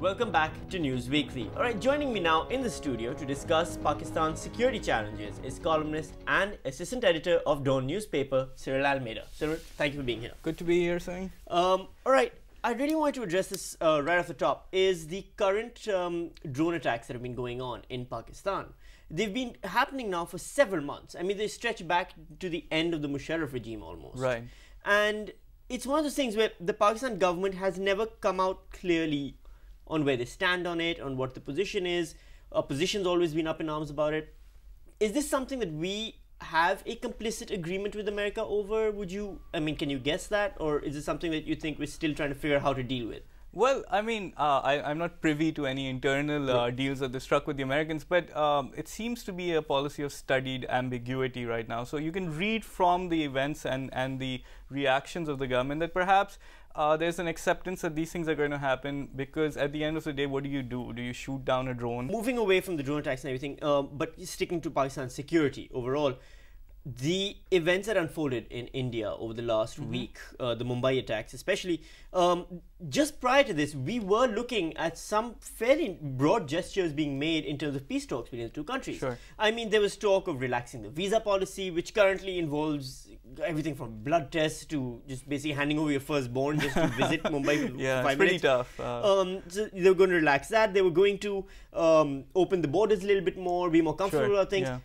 Welcome back to News Weekly. Alright, joining me now in the studio to discuss Pakistan's security challenges is columnist and assistant editor of Dawn newspaper, Cyril Almeida. Cyril, thank you for being here. Good to be here, Sami. Alright, I really wanted to address this right off the top, is the current drone attacks that have been going on in Pakistan. They've been happening now for several months. I mean, they stretch back to the end of the Musharraf regime almost. Right. And it's one of those things where the Pakistan government has never come out clearly on where they stand on it, on what the position is. Opposition's always been up in arms about it. Is this something that we have a complicit agreement with America over? Can you guess that? Or is it something that you think we're still trying to figure out how to deal with? Well, I mean, I'm not privy to any internal deals that they struck with the Americans, but it seems to be a policy of studied ambiguity right now. So you can read from the events and the reactions of the government that perhaps there's an acceptance that these things are going to happen, because at the end of the day, what do you do? Do you shoot down a drone? Moving away from the drone attacks and everything, but sticking to Pakistan's security overall, the events that unfolded in India over the last week, the Mumbai attacks especially, just prior to this, we were looking at some fairly broad gestures being made in terms of peace talks between the two countries. Sure. I mean, there was talk of relaxing the visa policy, which currently involves everything from blood tests to just basically handing over your firstborn just to visit Mumbai for 5 minutes. Yeah, it's pretty tough. So they were going to relax that. They were going to open the borders a little bit more, be more comfortable about things. Yeah.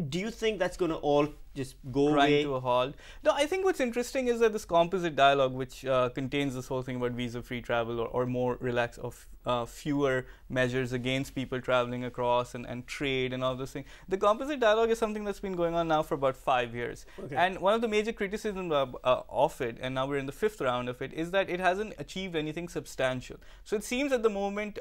Do you think that's going to all just go Grind away? to a halt? No, I think what's interesting is that this composite dialogue, which contains this whole thing about visa-free travel or more relaxed of fewer measures against people traveling across and trade and all those things. The composite dialogue is something that's been going on now for about 5 years. Okay. And one of the major criticisms of it, and now we're in the 5th round of it, is that it hasn't achieved anything substantial. So it seems at the moment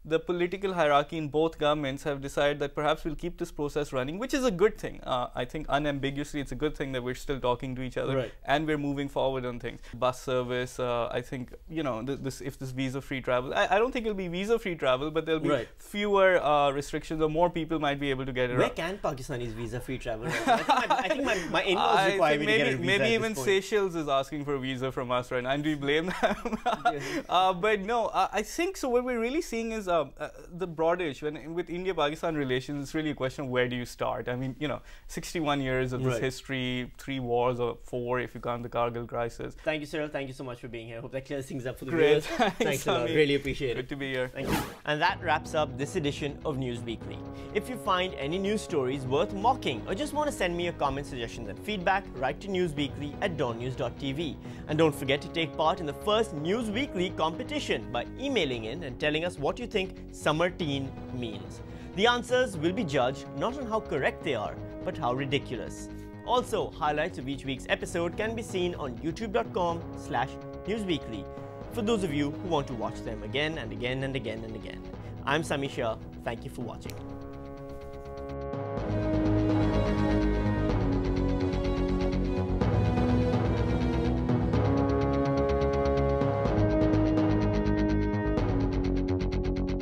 the political hierarchy in both governments have decided that perhaps we'll keep this process running, which is a good thing. I think unambiguously it's a good thing that we're still talking to each other and we're moving forward on things. Bus service, I think, you know, if this visa-free travel, I don't think it'll be visa-free travel, but there'll be fewer restrictions, or more people might be able to get it. Where can Pakistanis visa-free travel? I think my in-laws require me to get a visa. Maybe even Seychelles is asking for a visa from us right now, and do we blame them? But no, I think so. What we're really seeing is the broader issue, and with India-Pakistan relations, it's really a question of where do you start? I mean, you know, 61 years of this history, 3 wars or 4 if you count the Kargil crisis. Thank you, Cyril. Thank you so much for being here. Hope that clears things up for the viewers. Thanks a lot. Really appreciate it. Good to be here. Thank you. And that wraps up this edition of News Weekly. If you find any news stories worth mocking or just want to send me your comments, suggestions and feedback, write to newsweekly@dawnnews.tv. And don't forget to take part in the first News Weekly competition by emailing in and telling us what you think summer teen means. The answers will be judged not on how correct they are, but how ridiculous. Also, highlights of each week's episode can be seen on youtube.com/newsweekly for those of you who want to watch them again and again and again and again. I'm Sami Shah. Thank you for watching.